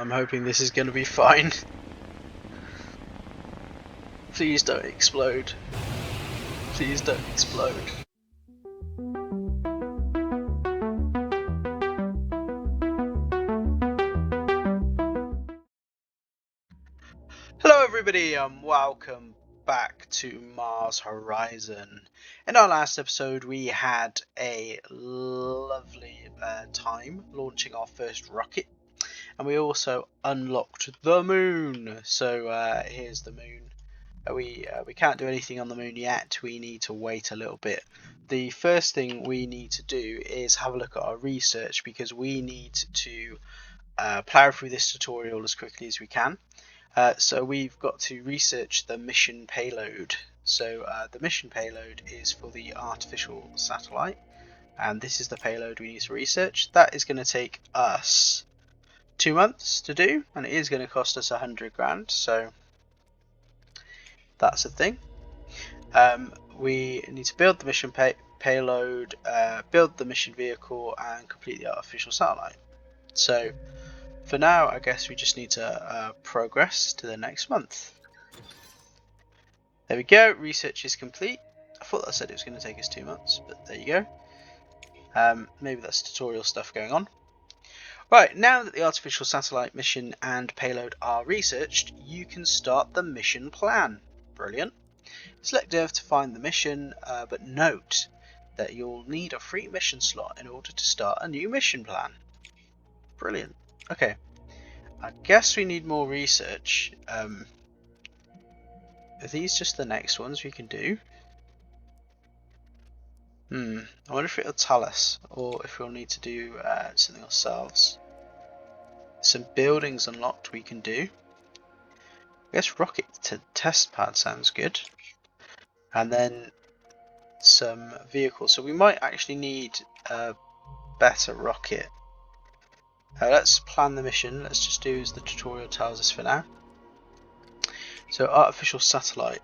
I'm hoping this is going to be fine. Please don't explode. Please don't explode. Hello everybody and welcome back to Mars Horizon. In our last episode we had a lovely time launching our first rocket, and we also unlocked the moon. So here's the moon. We can't do anything on the moon yet. We need to wait a little bit. The first thing we need to do is have a look at our research, because we need to plow through this tutorial as quickly as we can. So we've got to research the mission payload. So the mission payload is for the artificial satellite, and this is the payload we need to research. That is going to take us 2 months to do, and it is going to cost us 100 grand. So that's the thing. We need to build the mission payload, build the mission vehicle, and complete the artificial satellite. So for now, I guess we just need to progress to the next month. There we go, research is complete. I thought that said it was going to take us 2 months, but there you go. Maybe that's tutorial stuff going on. Right, now that the artificial satellite mission and payload are researched, you can start the mission plan. Brilliant. Select Earth to find the mission, but note that you'll need a free mission slot in order to start a new mission plan. Brilliant. Okay, I guess we need more research. Are these just the next ones we can do? I wonder if it'll tell us, or if we'll need to do something ourselves. Some buildings unlocked we can do. I guess rocket to test pad sounds good. And then some vehicles. So we might actually need a better rocket. Let's plan the mission. Let's just do as the tutorial tells us for now. So artificial satellite,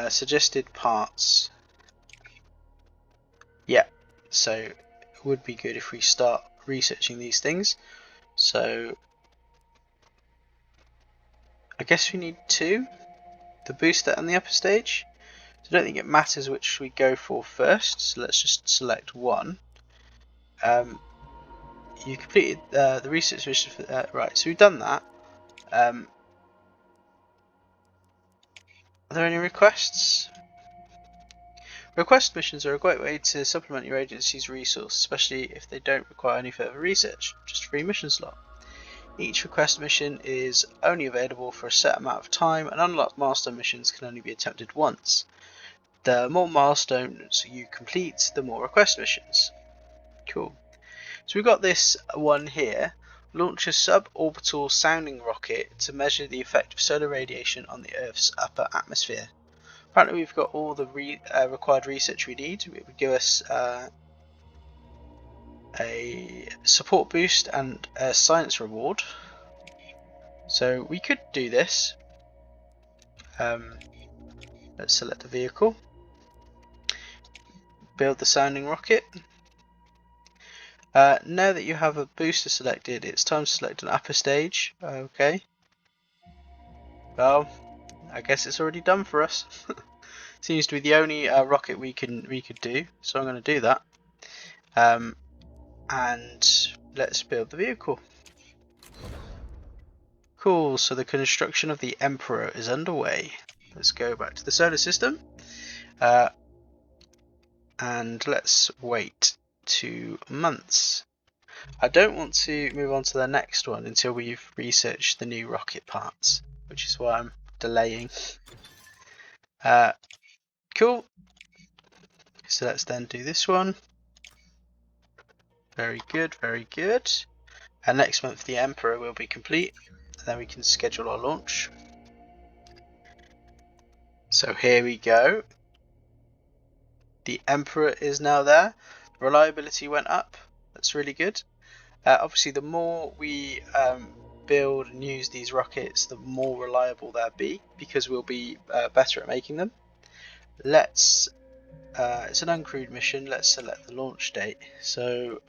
suggested parts. Yeah, so it would be good if we start researching these things. So I guess we need 2, the booster and the upper stage. So I don't think it matters which we go for first, so let's just select one. You completed the research mission for right, so we've done that. Are there any requests? Request missions are a great way to supplement your agency's resource, especially if they don't require any further research, just a free mission slot. Each request mission is only available for a set amount of time, and unlocked milestone missions can only be attempted once. The more milestones you complete, the more request missions. Cool. So we've got this one here. Launch a suborbital sounding rocket to measure the effect of solar radiation on the Earth's upper atmosphere. Apparently we've got all the required research we need. It would give us a support boost and a science reward. So we could do this. Let's select the vehicle. Build the sounding rocket. Now that you have a booster selected, it's time to select an upper stage. Okay. Well, I guess it's already done for us. Seems to be the only rocket we could do, so I'm going to do that. And let's build the vehicle. Cool. So the construction of the Emperor is underway. Let's go back to the solar system, and let's wait 2 months. I don't want to move on to the next one until we've researched the new rocket parts, which is why I'm delaying. Cool. So let's then do this one. Very good, very good. And next month the Emperor will be complete, and then we can schedule our launch. So here we go. The Emperor is now there. Reliability went up. That's really good. Obviously, the more we build and use these rockets, the more reliable they'll be, because we'll be better at making them. Let's. It's an uncrewed mission. Let's select the launch date. So,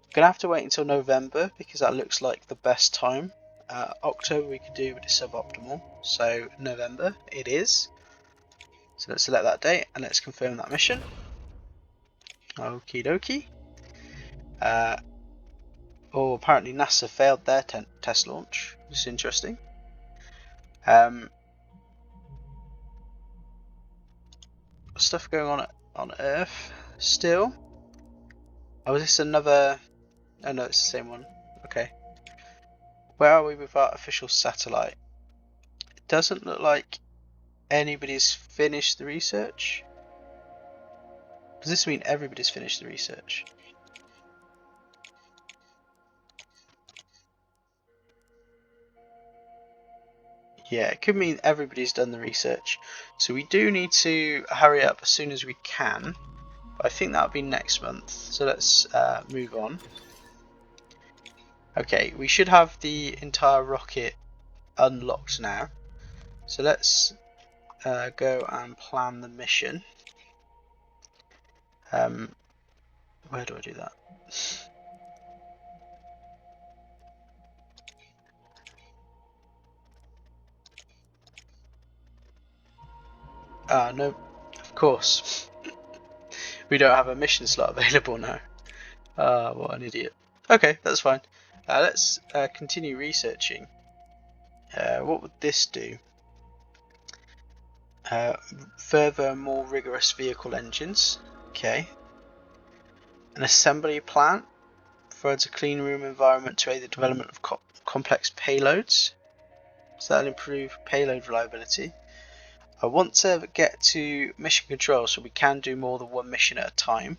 I'm gonna have to wait until November because that looks like the best time. October we could do, but it's suboptimal. So November it is. So let's select that date and let's confirm that mission. Okie dokie. Oh, apparently NASA failed their test launch. This is interesting. Stuff going on Earth still. Oh, is this another? Oh no, it's the same one. Okay. Where are we with our official satellite? It doesn't look like anybody's finished the research. Does this mean everybody's finished the research? Yeah, it could mean everybody's done the research. So we do need to hurry up as soon as we can. But I think that'll be next month. So let's move on. Okay, we should have the entire rocket unlocked now. So let's go and plan the mission. Where do I do that? No, of course. We don't have a mission slot available now. What an idiot. Okay, that's fine. Let's continue researching. What would this do? Further, more rigorous vehicle engines. Okay. An assembly plant provides a clean room environment to aid the development of complex payloads. So that'll improve payload reliability. I want to get to mission control so we can do more than one mission at a time.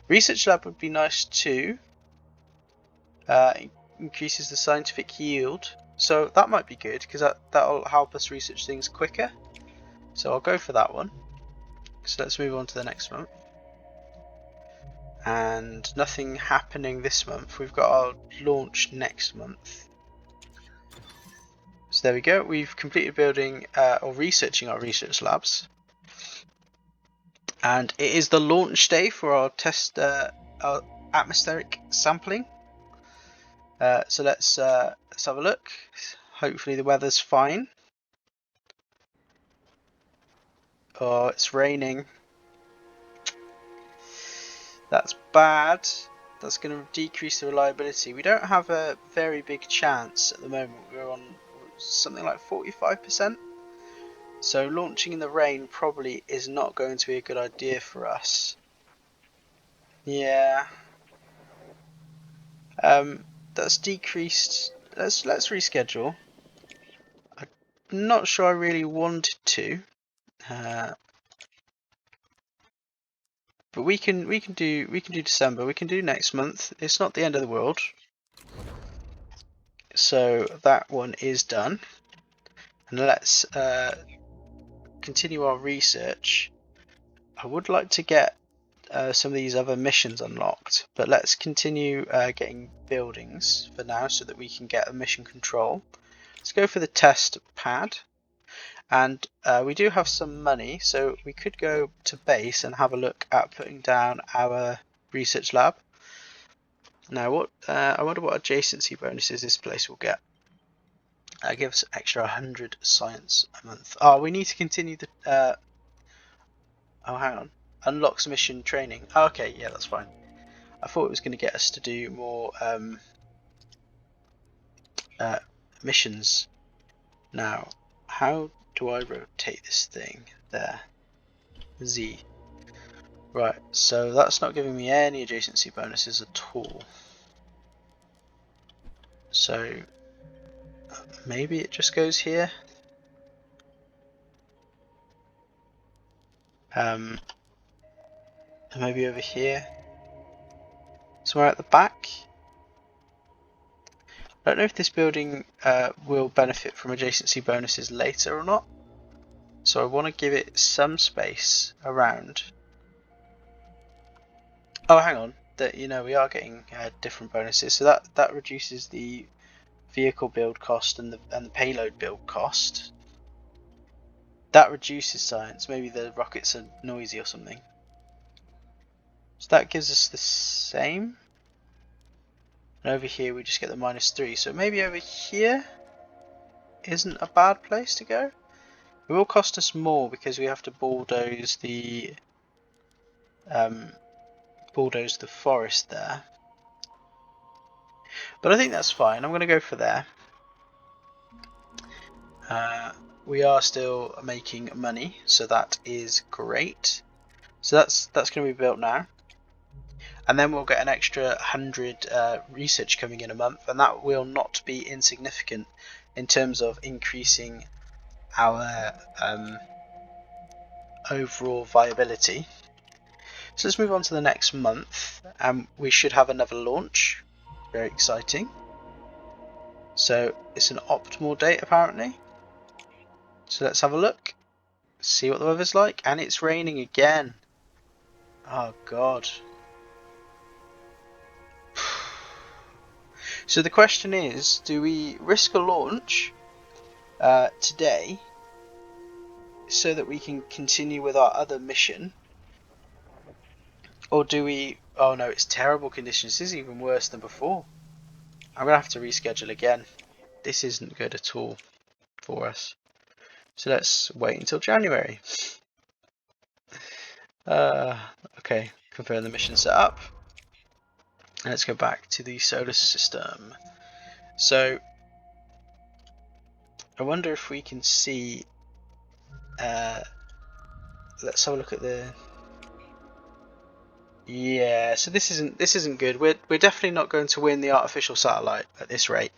Research lab would be nice too. Increases the scientific yield. So that might be good because that'll help us research things quicker. So I'll go for that one. So let's move on to the next month. And nothing happening this month. We've got our launch next month. So there we go. We've completed building or researching our research labs. And it is the launch day for our test, our atmospheric sampling. So let's have a look. Hopefully the weather's fine. Oh, it's raining. That's bad. That's going to decrease the reliability. We don't have a very big chance at the moment. We're on something like 45%. So launching in the rain probably is not going to be a good idea for us. Yeah. That's decreased. Let's reschedule. I'm not sure I really wanted to. But we can do December. We can do next month. It's not the end of the world. So that one is done. And let's continue our research. I would like to get some of these other missions unlocked, but let's continue getting buildings for now so that we can get a mission control. Let's go for the test pad. And we do have some money, so we could go to base and have a look at putting down our research lab. Now, what I wonder what adjacency bonuses this place will get. Give us extra 100 science a month. Oh, we need to continue the. Oh, hang on. Unlocks mission training. Oh, okay, yeah, that's fine. I thought it was going to get us to do more missions. Now, how do I rotate this thing? There. Z. Right, so that's not giving me any adjacency bonuses at all. So maybe it just goes here. Maybe over here. Somewhere at the back. I don't know if this building will benefit from adjacency bonuses later or not. So I want to give it some space around. Oh, hang on. That we are getting different bonuses. So that reduces the vehicle build cost and the payload build cost. That reduces science. Maybe the rockets are noisy or something. So that gives us the same. And over here we just get the -3. So maybe over here isn't a bad place to go. It will cost us more because we have to bulldoze the forest there. But I think that's fine. I'm going to go for there. We are still making money, so that is great. So that's going to be built now. And then we'll get an extra 100 research coming in a month, and that will not be insignificant in terms of increasing our overall viability. So let's move on to the next month, and we should have another launch. Very exciting. So it's an optimal date apparently. So let's have a look, see what the weather's like, and it's raining again. Oh god. So the question is, do we risk a launch today so that we can continue with our other mission, or do we... Oh no, it's terrible conditions. This is even worse than before. I'm gonna have to reschedule again. This isn't good at all for us. So let's wait until January. Okay, confirm the mission setup. And let's go back to the solar system. So I wonder if we can see. Let's have a look at the. Yeah, so this isn't good. We're definitely not going to win the artificial satellite at this rate,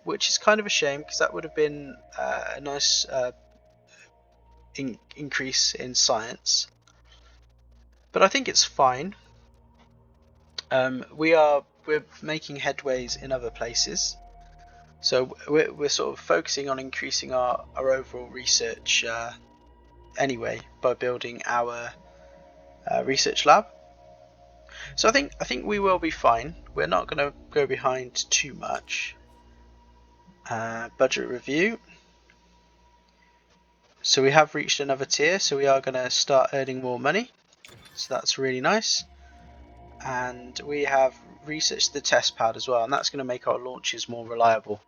which is kind of a shame because that would have been a nice increase in science. But I think it's fine. We're making headways in other places, so we're sort of focusing on increasing our overall research anyway by building our research lab. So I think we will be fine. We're not going to go behind too much. Budget review. So we have reached another tier, so we are going to start earning more money. So that's really nice. And we have researched the test pad as well, and that's going to make our launches more reliable.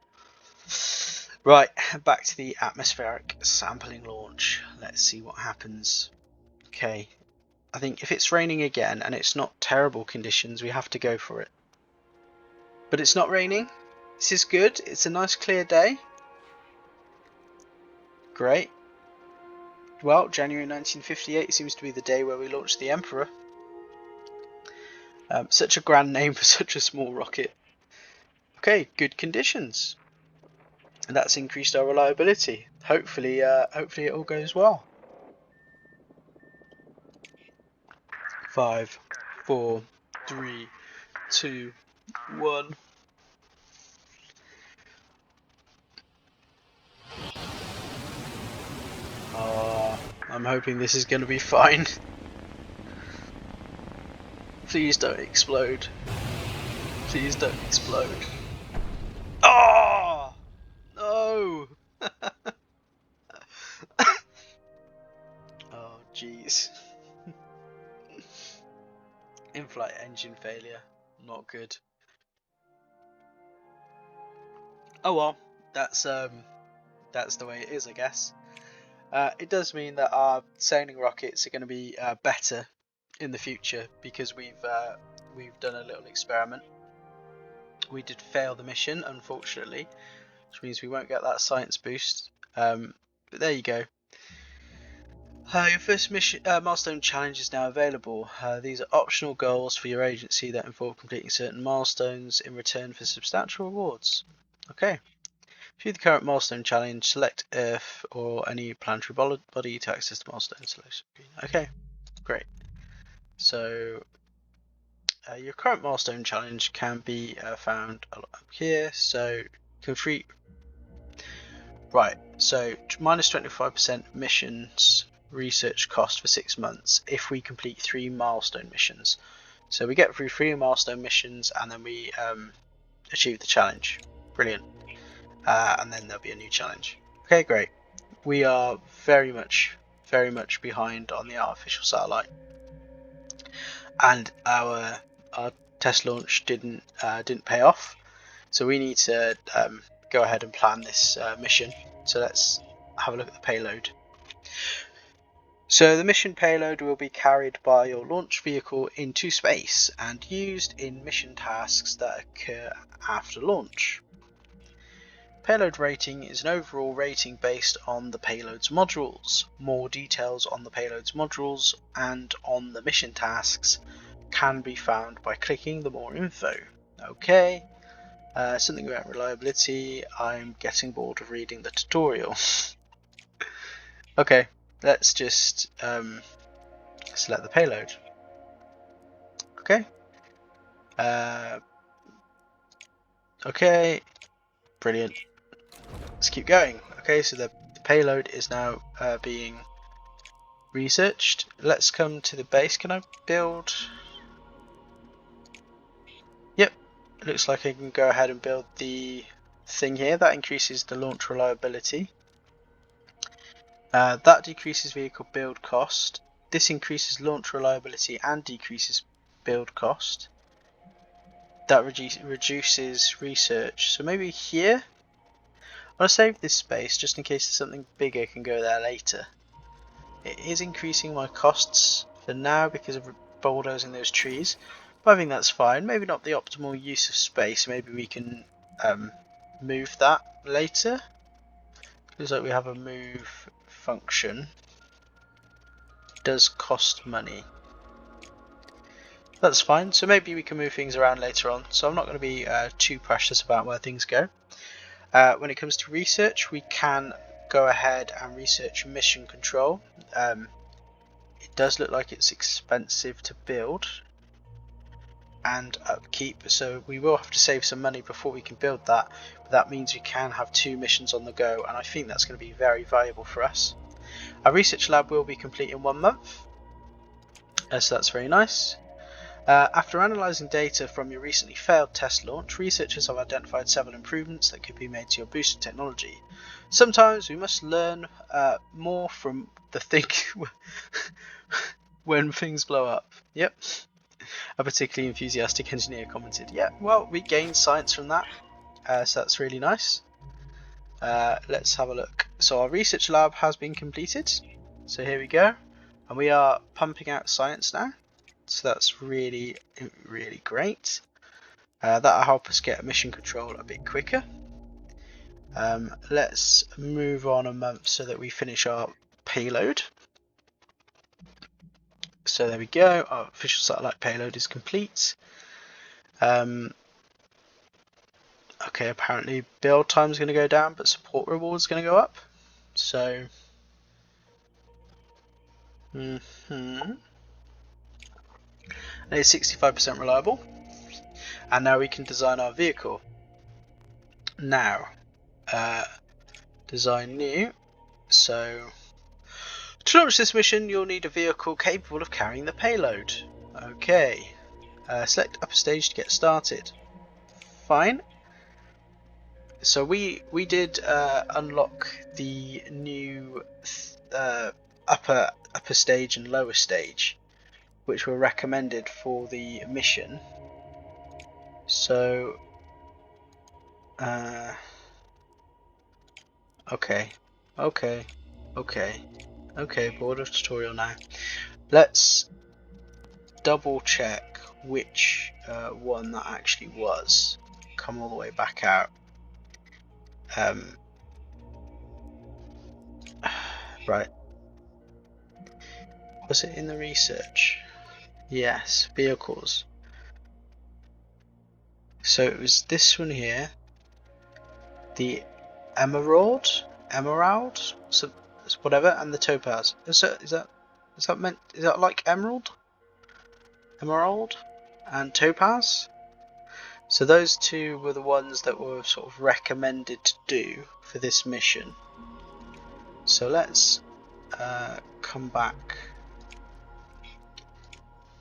Right, back to the atmospheric sampling launch. Let's see what happens. Okay, I think if it's raining again and it's not terrible conditions, we have to go for it. But it's not raining. This is good. It's a nice clear day. Great. Well, January 1958 seems to be the day where we launched the Emperor. Such a grand name for such a small rocket. Okay, good conditions. And that's increased our reliability. Hopefully it all goes well. 5, 4, 3, 2, 1. I'm hoping this is going to be fine. Please don't explode. Please don't explode. Oh! No! Oh, jeez. In-flight engine failure. Not good. Oh well, that's the way it is, I guess. It does mean that our sailing rockets are going to be better in the future because we've done a little experiment. We did fail the mission, unfortunately, which means we won't get that science boost. But there you go. Your first mission milestone challenge is now available. These are optional goals for your agency that involve completing certain milestones in return for substantial rewards. Okay. View the current milestone challenge, select Earth or any planetary body to access the milestone selection screen. Okay, great. So your current milestone challenge can be found up here. So complete. Right, so minus 25% missions research cost for 6 months if we complete 3 milestone missions. So we get through 3 milestone missions and then we achieve the challenge. Brilliant. And then there'll be a new challenge. Okay, great. We are very much behind on the artificial satellite, and our test launch didn't pay off. So we need to go ahead and plan this mission. So let's have a look at the payload. So the mission payload will be carried by your launch vehicle into space and used in mission tasks that occur after launch. Payload rating is an overall rating based on the payload's modules. More details on the payload's modules and on the mission tasks can be found by clicking the more info. Okay, something about reliability. I'm getting bored of reading the tutorial. Okay, let's just select the payload. Okay. Okay, brilliant. Let's keep going. Okay, so the payload is now being researched. Let's come to the base. Can I build? Yep, looks like I can go ahead and build the thing here. That increases the launch reliability. That decreases vehicle build cost. This increases launch reliability and decreases build cost. That reduces research. So maybe here, I'll save this space just in case something bigger can go there later. It is increasing my costs for now because of bulldozing those trees, but I think that's fine. Maybe not the optimal use of space. Maybe we can move that later. Looks like we have a move function. It does cost money. That's fine. So maybe we can move things around later on. So I'm not going to be too precious about where things go. When it comes to research, we can go ahead and research mission control. It does look like it's expensive to build and upkeep, so we will have to save some money before we can build that, but that means we can have 2 missions on the go, and I think that's going to be very valuable for us. Our research lab will be complete in 1 month, so that's very nice. After analysing data from your recently failed test launch, researchers have identified several improvements that could be made to your booster technology. Sometimes we must learn more from the thing when things blow up. Yep. A particularly enthusiastic engineer commented. Yeah, well, we gained science from that, so that's really nice. Let's have a look. So our research lab has been completed. So here we go. And we are pumping out science now. So that's really, really great. That'll help us get mission control a bit quicker. Let's move on a month so that we finish our payload. So there we go. Our official satellite payload is complete. Okay, apparently build time is going to go down, but support reward is going to go up. So, it's 65% reliable. And now we can design our vehicle. Now, design new. So, to launch this mission, you'll need a vehicle capable of carrying the payload. Okay. Select upper stage to get started. Fine. So we did unlock the new upper stage and lower stage, which were recommended for the mission. So okay, board of tutorial now. Let's double check which one that actually was. Come all the way back out. Right. Was it in the research? Yes, vehicles. So it was this one here, the emerald, so whatever, and the topaz. Is that like emerald and topaz? So those 2 were the ones that were sort of recommended to do for this mission. So let's come back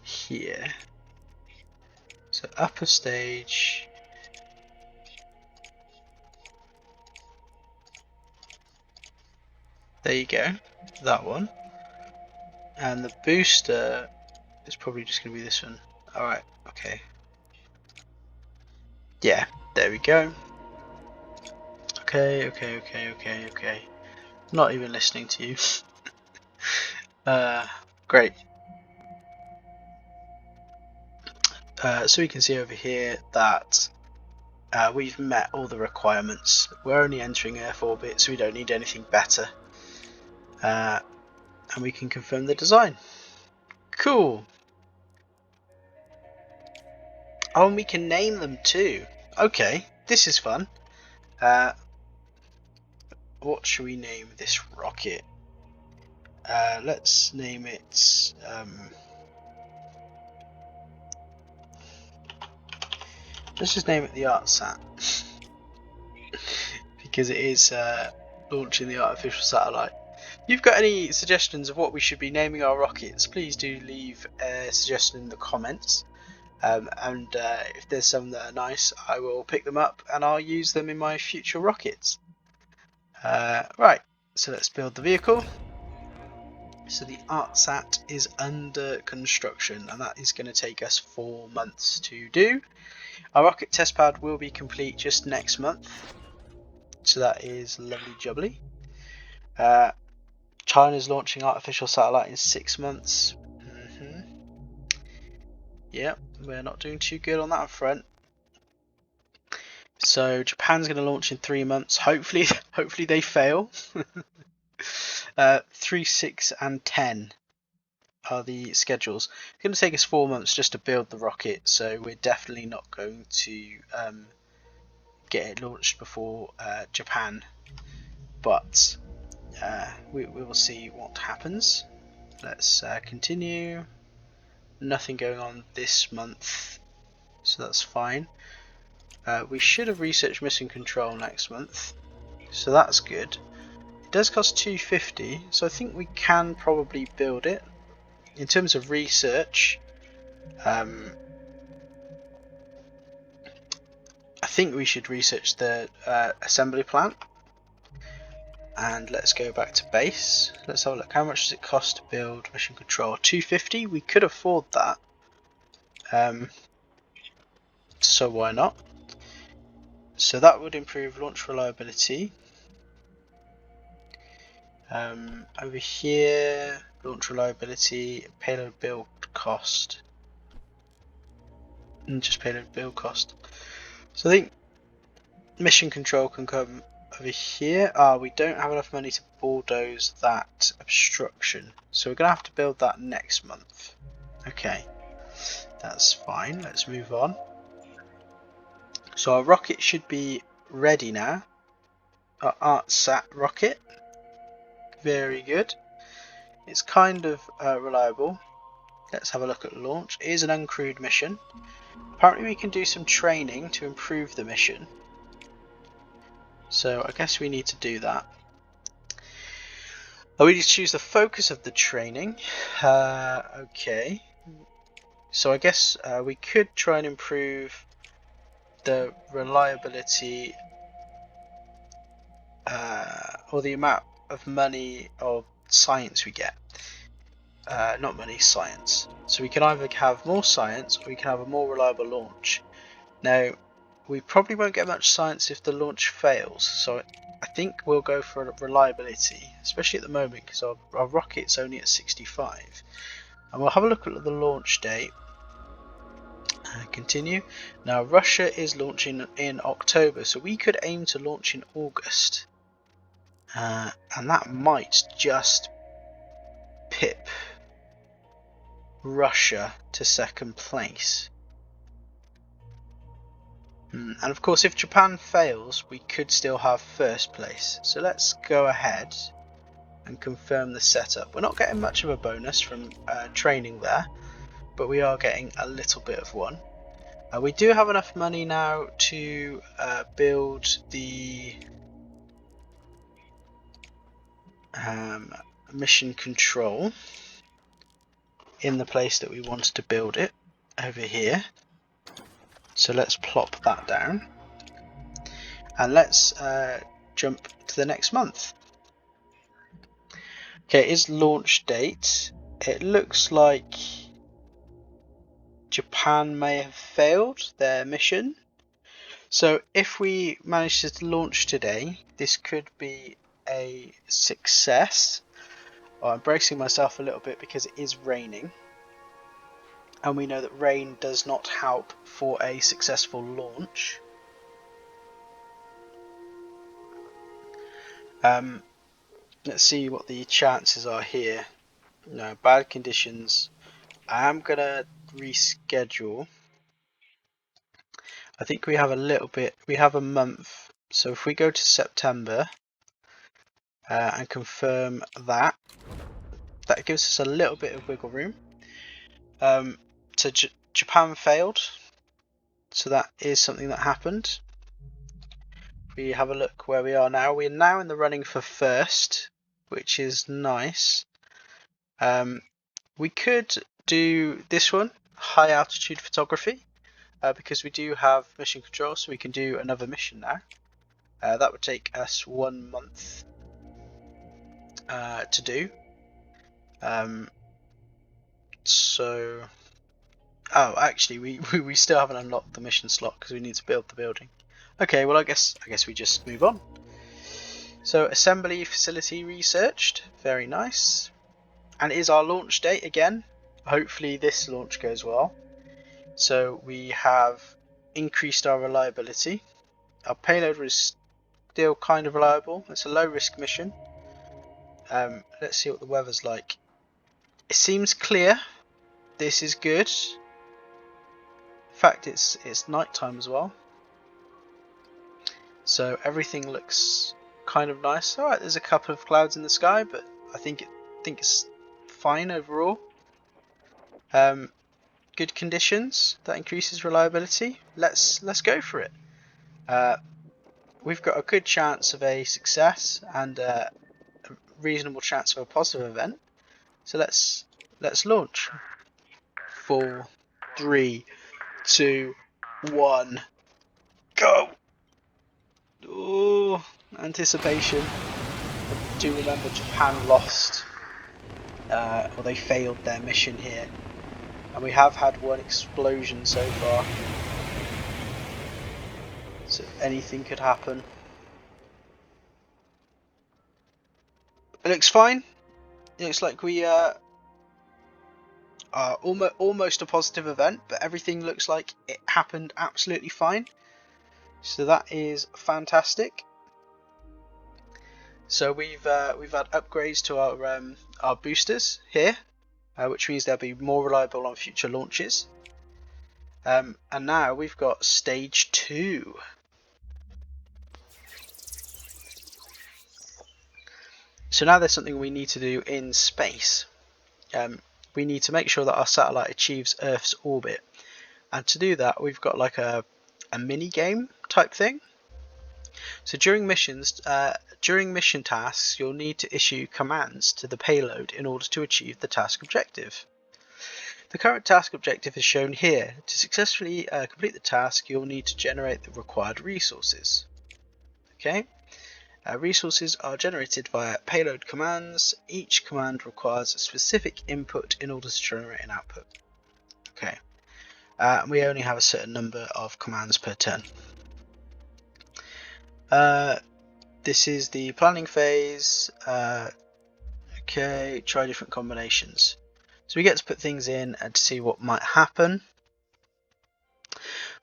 here. So upper stage. There you go, that one. And the booster is probably just going to be this one. Alright, okay. Yeah, there we go. Okay. Not even listening to you. Great. So we can see over here that we've met all the requirements. We're only entering Earth orbit, so we don't need anything better. And we can confirm the design. Cool. Oh, and we can name them too. Okay, this is fun. What should we name this rocket? Let's name it. Let's just name it the ArtSat because it is launching the artificial satellite. If you've got any suggestions of what we should be naming our rockets, please do leave a suggestion in the comments. And if there's some that are nice, I will pick them up and I'll use them in my future rockets. Right, so let's build the vehicle. So the ArtSat is under construction and that is going to take us 4 months to do. Our rocket test pad will be complete just next month. So that is lovely jubbly. China's launching artificial satellite in 6 months. Yep, we're not doing too good on that front. So Japan's going to launch in 3 months. Hopefully they fail. 3, 6, and 10 are the schedules. It's going to take us 4 months just to build the rocket, so we're definitely not going to get it launched before Japan. But we will see what happens. Let's continue. Nothing going on this month, so that's fine. We should have researched mission control next month, so that's good. It does cost 250, so I think we can probably build it. In terms of research, I think we should research the assembly plant. And let's go back to base. Let's have a look. How much does it cost to build mission control? 250. We could afford that. So why not? So that would improve launch reliability. Over here, launch reliability, payload build cost, and just payload build cost. So I think mission control can come over here. We don't have enough money to bulldoze that obstruction, so we're gonna have to build that next month. Okay, that's fine. Let's move on. So our rocket should be ready now. Our ArtSat rocket. Very good. It's kind of reliable. Let's have a look at launch. It is an uncrewed mission. Apparently we can do some training to improve the mission. So I guess we need to do that. We need to choose the focus of the training. Okay. So I guess we could try and improve the reliability or the amount of money or science we get. Not money, science. So we can either have more science or we can have a more reliable launch. Now, we probably won't get much science if the launch fails, so I think we'll go for reliability, especially at the moment because our rocket's only at 65. And we'll have a look at the launch date. Continue. Now, Russia is launching in October, so we could aim to launch in August. And that might just pip Russia to second place. And of course, if Japan fails, we could still have first place. So let's go ahead and confirm the setup. We're not getting much of a bonus from training there, but we are getting a little bit of one. We do have enough money now to build the mission control in the place that we wanted to build it over here. So let's plop that down and let's jump to the next month. Okay, it is launch date. It looks like Japan may have failed their mission. So if we manage to launch today, this could be a success. Oh, I'm bracing myself a little bit because it is raining. And we know that rain does not help for a successful launch. Let's see what the chances are here. No, bad conditions. I am going to reschedule. I think we have a little bit, we have a month. So if we go to September and confirm that, that gives us a little bit of wiggle room. So Japan failed. So that is something that happened. We have a look where we are now. We're now in the running for first, which is nice. We could do this one, high altitude photography, because we do have mission control, so we can do another mission now. That would take us 1 month to do. Oh, actually, we still haven't unlocked the mission slot because we need to build the building. Okay, well I guess we just move on. So assembly facility researched, very nice. And it is our launch date again. Hopefully this launch goes well. So we have increased our reliability. Our payload is still kind of reliable. It's a low risk mission. Let's see what the weather's like. It seems clear. This is good. In fact, it's nighttime as well. So everything looks kind of nice. Alright, there's a couple of clouds in the sky, but I think it's fine overall. Good conditions, that increases reliability. Let's go for it. We've got a good chance of a success and a reasonable chance of a positive event. So let's launch. 4, 3, 2, 1, go! Oh, anticipation. Do remember Japan lost, or they failed their mission here, and we have had one explosion so far. So anything could happen. It looks fine. It looks like we are almost a positive event, but everything looks like it happened absolutely fine. So that is fantastic. So we've had upgrades to our boosters here, which means they'll be more reliable on future launches. And now we've got stage 2. So now there's something we need to do in space. We need to make sure that our satellite achieves Earth's orbit, and to do that we've got like a mini game type thing. So during mission tasks, you'll need to issue commands to the payload in order to achieve the task objective. The current task objective is shown here. To successfully complete the task, you'll need to generate the required resources. Okay. Resources are generated via payload commands. Each command requires a specific input in order to generate an output. Okay. We only have a certain number of commands per turn. This is the planning phase. Okay, try different combinations. So we get to put things in and to see what might happen.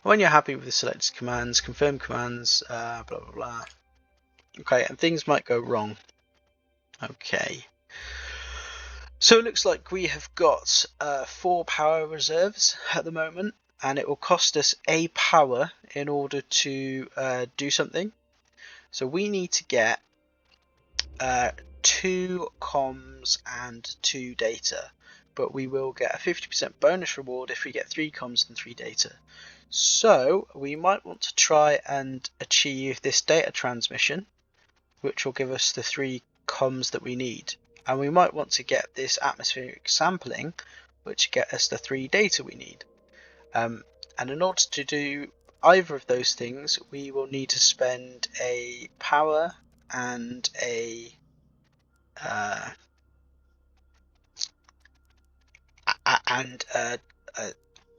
When you're happy with the selected commands, confirm commands, blah blah blah. Okay, and things might go wrong. Okay. So it looks like we have got 4 power reserves at the moment, and it will cost us a power in order to do something. So we need to get 2 comms and 2 data, but we will get a 50% bonus reward if we get 3 comms and 3 data. So we might want to try and achieve this data transmission, which will give us the 3 comms that we need. And we might want to get this atmospheric sampling, which get us the 3 data we need. And in order to do either of those things, we will need to spend a power and a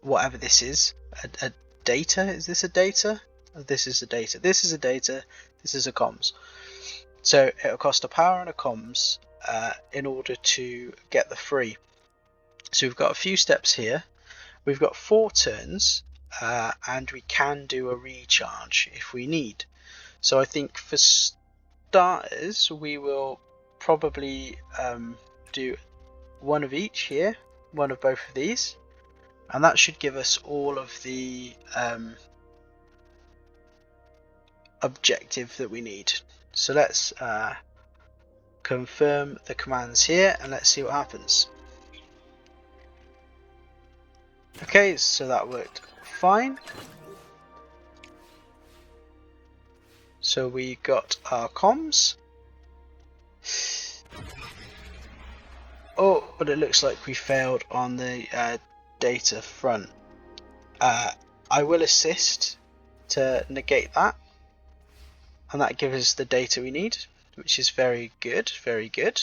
whatever this is, a data. Is this a data? This is a data. This is a data. This is a comms. So it'll cost a power and a comms in order to get the free. So we've got a few steps here. We've got 4 turns, and we can do a recharge if we need. So I think for starters, we will probably do one of each here, one of both of these, and that should give us all of the objective that we need. So let's confirm the commands here and let's see what happens. Okay, so that worked fine. So we got our comms. Oh, but it looks like we failed on the data front. I will assist to negate that, and that gives us the data we need, which is very good, very good.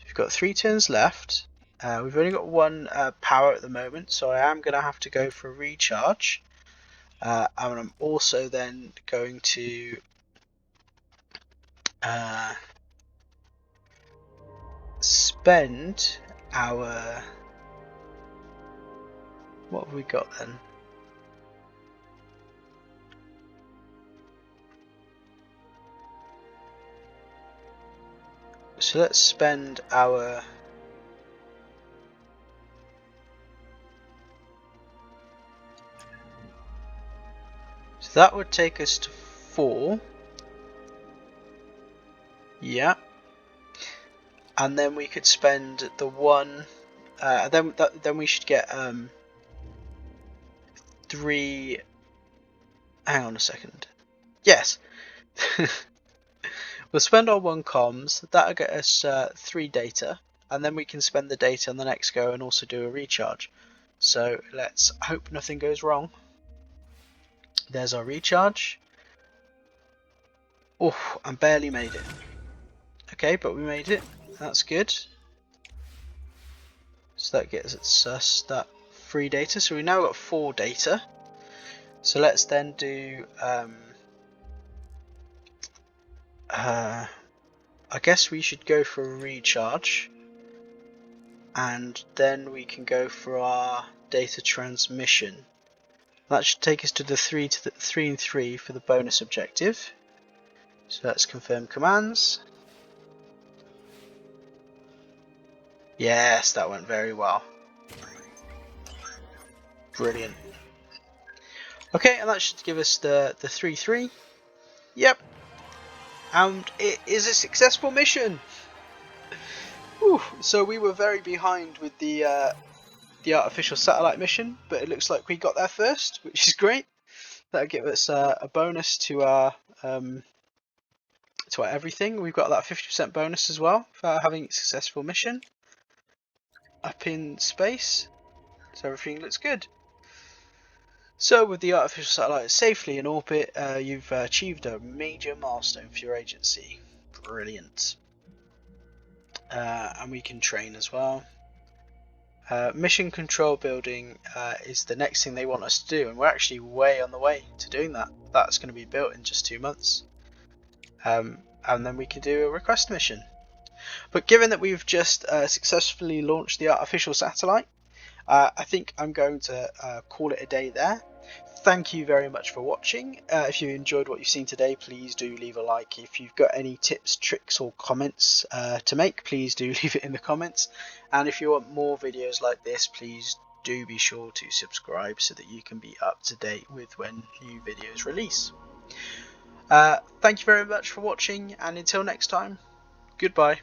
We've got 3 turns left. We've only got 1 power at the moment, so I am going to have to go for a recharge. And I'm also then going to spend our... What have we got then? So let's spend our... So that would take us to 4. Yeah. And then we could spend the 1... then we should get 3... Hang on a second. Yes. We'll spend our 1 comms. That'll get us 3 data. And then we can spend the data on the next go and also do a recharge. So let's hope nothing goes wrong. There's our recharge. Oh, I barely made it. Okay, but we made it. That's good. So that gets us that 3 data. So we now got 4 data. So let's then do... I guess we should go for a recharge. And then we can go for our data transmission. That should take us to the 3 and 3 for the bonus objective. So let's confirm commands. Yes, that went very well. Brilliant. Okay, and that should give us the 3-3. Yep. And it is a successful mission. Whew. So we were very behind with the artificial satellite mission, but it looks like we got there first, which is great. That'll give us a bonus to our everything. We've got that 50% bonus as well for having a successful mission up in space. So everything looks good. So with the artificial satellite safely in orbit, you've achieved a major milestone for your agency. Brilliant. And we can train as well. Mission control building is the next thing they want us to do, and we're actually way on the way to doing that. That's going to be built in just 2 months. And then we can do a request mission. But given that we've just successfully launched the artificial satellite, I think I'm going to call it a day there. Thank you very much for watching. If you enjoyed what you've seen today, please do leave a like. If you've got any tips, tricks or comments to make, please do leave it in the comments. And if you want more videos like this, please do be sure to subscribe so that you can be up to date with when new videos release. Thank you very much for watching, and until next time, goodbye.